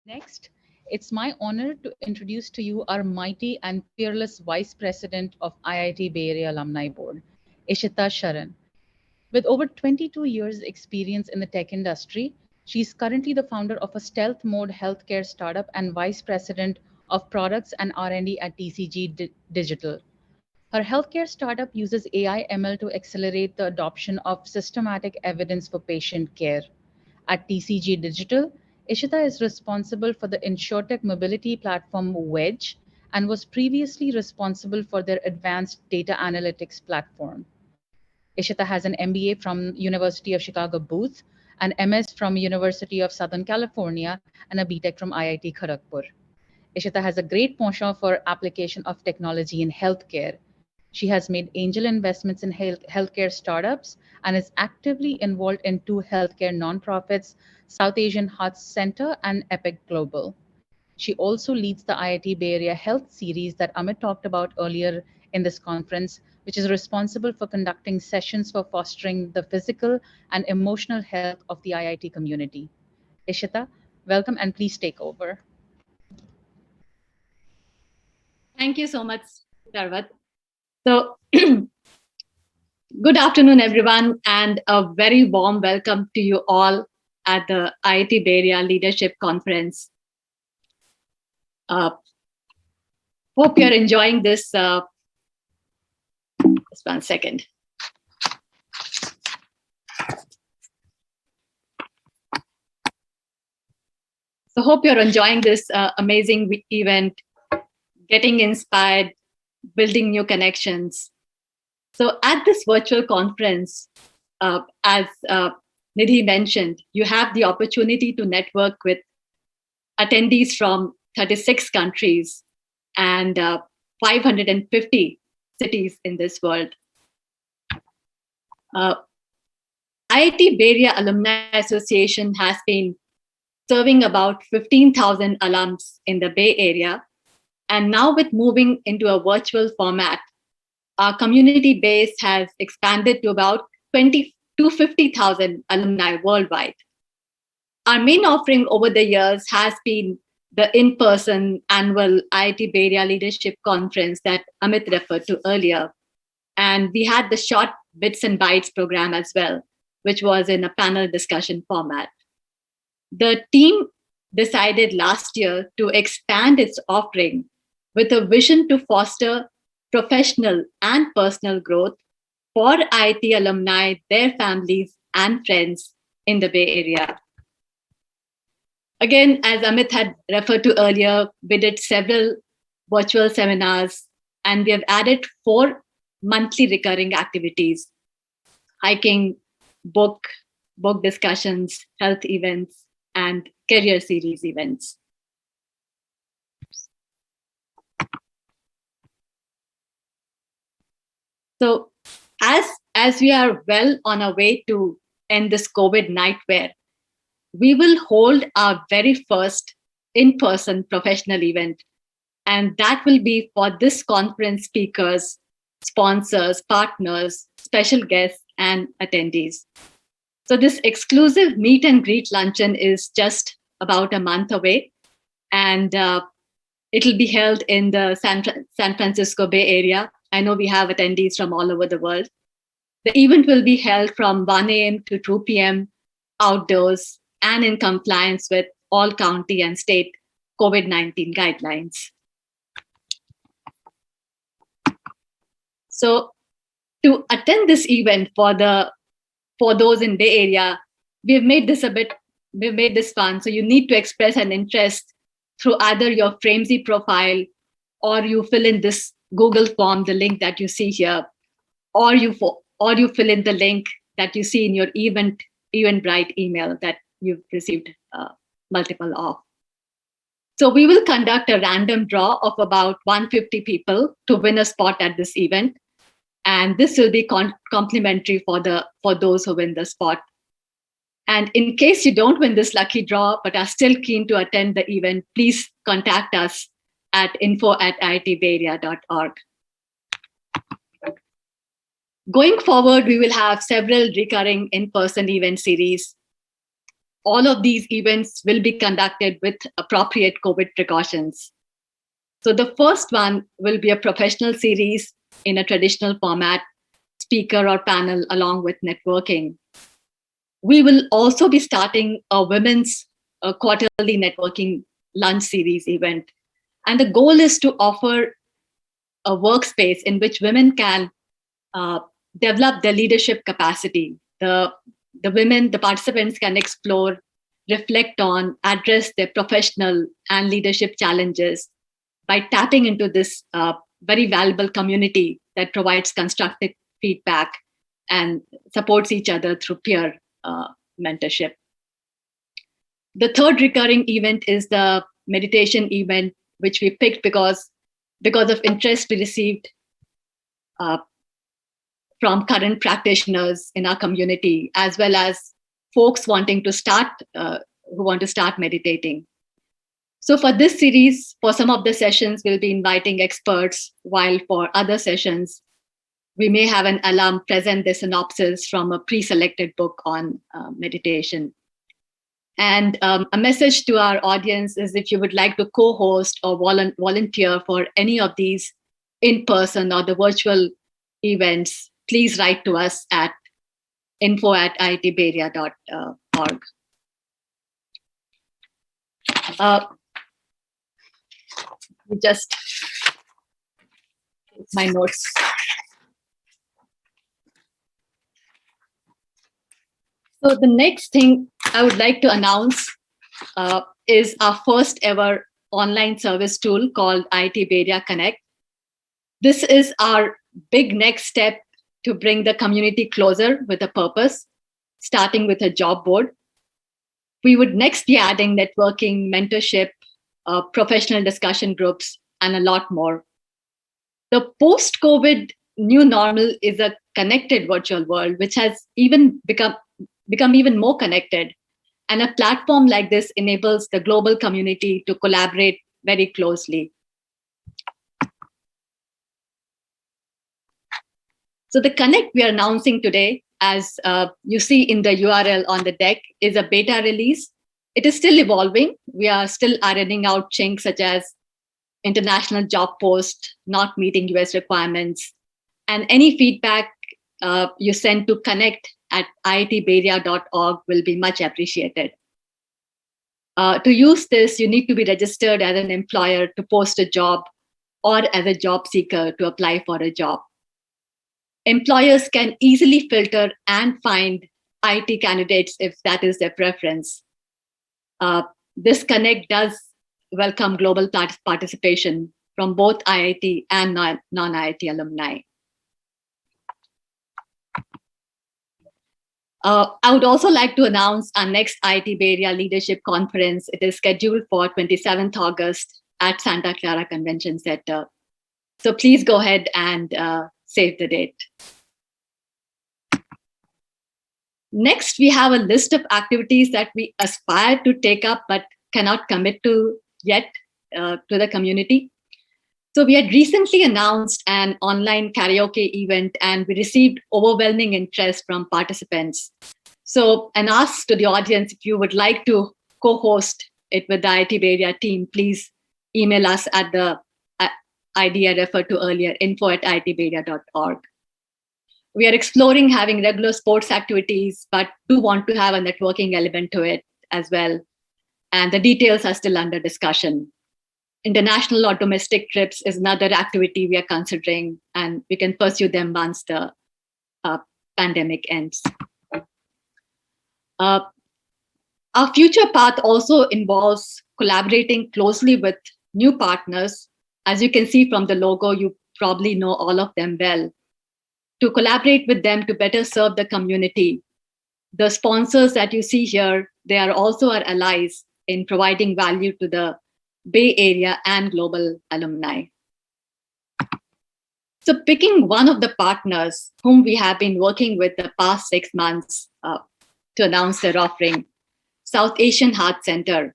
Next, it's my honor to introduce to you our mighty and fearless Vice President of IIT Bay Area Alumni Board, Ishita Sharan. With over 22 years experience in the tech industry, she's currently the founder of a stealth mode healthcare startup and Vice President of Products and R&D at TCG Digital. Her healthcare startup uses AI ML to accelerate the adoption of systematic evidence for patient care. At TCG Digital, Ishita is responsible for the insurtech mobility platform Wedge and was previously responsible for their advanced data analytics platform. Ishita has an MBA from University of Chicago Booth, an MS from University of Southern California, and a BTech from IIT Kharagpur. Ishita has a great penchant for application of technology in healthcare. She has made angel investments in healthcare startups and is actively involved in two healthcare nonprofits, South Asian Heart Center and Epic Global. She also leads the IIT Bay Area Health Series that Amit talked about earlier in this conference, which is responsible for conducting sessions for fostering the physical and emotional health of the IIT community. Ishita, welcome and please take over. Thank you so much, Sarvat. So, good afternoon, everyone, and a very warm welcome to you all at the IIT Bay Area Leadership Conference. Hope you're enjoying this. Just 1 second. So, hope you're enjoying this amazing event, getting inspired, building new connections. So, at this virtual conference, as Nidhi mentioned, you have the opportunity to network with attendees from 36 countries and 550 cities in this world. IIT Bay Area Alumni Association has been serving about 15,000 alums in the Bay Area. And now with moving into a virtual format, our community base has expanded to about 50,000 alumni worldwide. Our main offering over the years has been the in-person annual IIT Bay Area Leadership Conference that Amit referred to earlier. And we had the short Bits and Bytes program as well, which was in a panel discussion format. The team decided last year to expand its offering with a vision to foster professional and personal growth for IIT alumni, their families, and friends in the Bay Area. Again, as Amit had referred to earlier, we did several virtual seminars and we have added 4 monthly recurring activities: hiking, book discussions, health events, and career series events. So as we are well on our way to end this COVID nightmare, we will hold our very first in-person professional event. And that will be for this conference speakers, sponsors, partners, special guests, and attendees. So this exclusive meet and greet luncheon is just about a month away. And it'll be held in the San Francisco Bay Area. I know we have attendees from all over the world. The event will be held from 1 a.m. to 2 p.m. outdoors and in compliance with all county and state COVID-19 guidelines. So to attend this event for those in Bay Area, we've made this fun. So you need to express an interest through either your Framesy profile, or you fill in this Google form, the link that you see here, or you fill in the link that you see in your Eventbrite email that you've received multiple of. So we will conduct a random draw of about 150 people to win a spot at this event. And this will be complimentary for those who win the spot. And in case you don't win this lucky draw, but are still keen to attend the event, please contact us at info@iitbayarea.org. Going forward, we will have several recurring in-person event series. all of these events will be conducted with appropriate COVID precautions. So the first one will be a professional series in a traditional format, speaker or panel along with networking. We will also be starting a women's quarterly networking lunch series event. And the goal is to offer a workspace in which women can develop their leadership capacity. The participants can explore, reflect on, address their professional and leadership challenges by tapping into this very valuable community that provides constructive feedback and supports each other through peer mentorship. The third recurring event is the meditation event, which we picked because of interest we received from current practitioners in our community, as well as folks wanting to start, who want to start meditating. So for this series, for some of the sessions, we'll be inviting experts, while for other sessions, we may have an alum present the synopsis from a pre-selected book on meditation. And a message to our audience is, if you would like to co-host or volunteer for any of these in-person or the virtual events, please write to us at info@iitberia.org. Just my notes. So the next thing I would like to announce is our first ever online service tool called IIT Beria Connect. This is our big next step to bring the community closer with a purpose, starting with a job board. We would next be adding networking, mentorship, professional discussion groups, and a lot more. The post-COVID new normal is a connected virtual world, which has even become even more connected. And a platform like this enables the global community to collaborate very closely. So the Connect we are announcing today, as you see in the URL on the deck, is a beta release. It is still evolving. We are still ironing out chinks such as international job post, not meeting US requirements, and any feedback you send to connect@iitberia.org will be much appreciated. To use this, you need to be registered as an employer to post a job or as a job seeker to apply for a job. Employers can easily filter and find IT candidates if that is their preference. This Connect does welcome global participation from both IIT and non-IIT alumni. I would also like to announce our next IIT Beria Leadership Conference. It is scheduled for 27th August at Santa Clara Convention Center. So please go ahead and save the date. Next, we have a list of activities that we aspire to take up but cannot commit to yet to the community. So we had recently announced an online karaoke event, and we received overwhelming interest from participants. So an ask to the audience, if you would like to co-host it with the IIT Beria team, please email us at the ID I referred to earlier, info@iitberia.org. We are exploring having regular sports activities, but do want to have a networking element to it as well. And the details are still under discussion. International or domestic trips is another activity we are considering, and we can pursue them once the pandemic ends. Our future path also involves collaborating closely with new partners. As you can see from the logo, you probably know all of them well. To collaborate with them to better serve the community. The sponsors that you see here, they are also our allies in providing value to the Bay Area and global alumni. So picking one of the partners whom we have been working with the past 6 months to announce their offering, South Asian Heart Center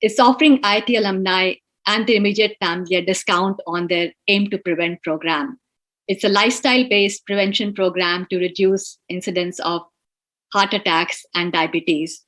is offering IIT alumni and their immediate family a discount on their Aim to Prevent program. It's a lifestyle-based prevention program to reduce incidence of heart attacks, and diabetes.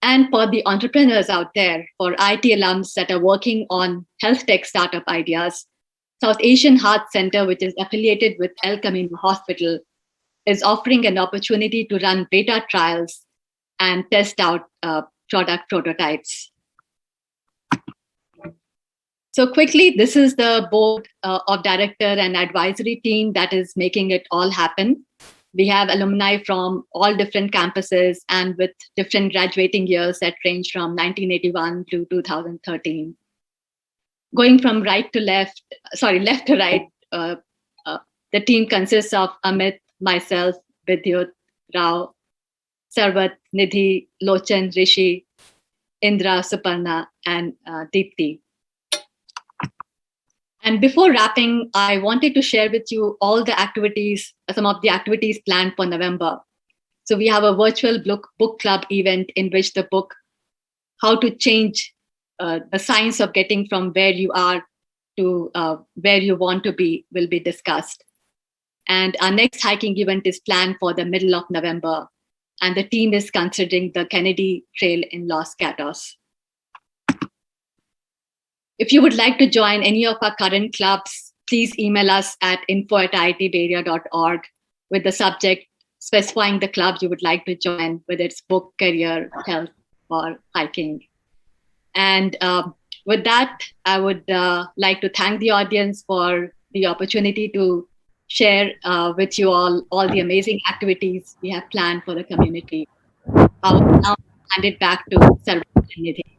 And for the entrepreneurs out there, for IT alums that are working on health tech startup ideas, South Asian Heart Center, which is affiliated with El Camino Hospital, is offering an opportunity to run beta trials and test out product prototypes. So quickly, this is the board of director and advisory team that is making it all happen. We have alumni from all different campuses and with different graduating years that range from 1981 to 2013. Going from left to right, the team consists of Amit, myself, Vidyut, Rao, Sarvat, Nidhi, Lochan, Rishi, Indra, Suparna, and Deepti. And before wrapping, I wanted to share with you all the activities, some of the activities planned for November. So we have a virtual book club event in which the book, How to Change the Science of Getting from Where You Are to Where You Want to Be, will be discussed. And our next hiking event is planned for the middle of November. And the team is considering the Kennedy Trail in Los Gatos. If you would like to join any of our current clubs, please email us at info@iitbayarea.org with the subject specifying the club you would like to join, whether it's book, career, health, or hiking. And with that, I would like to thank the audience for the opportunity to share with you all the amazing activities we have planned for the community. I will now hand it back to Sarvat and Nidhi.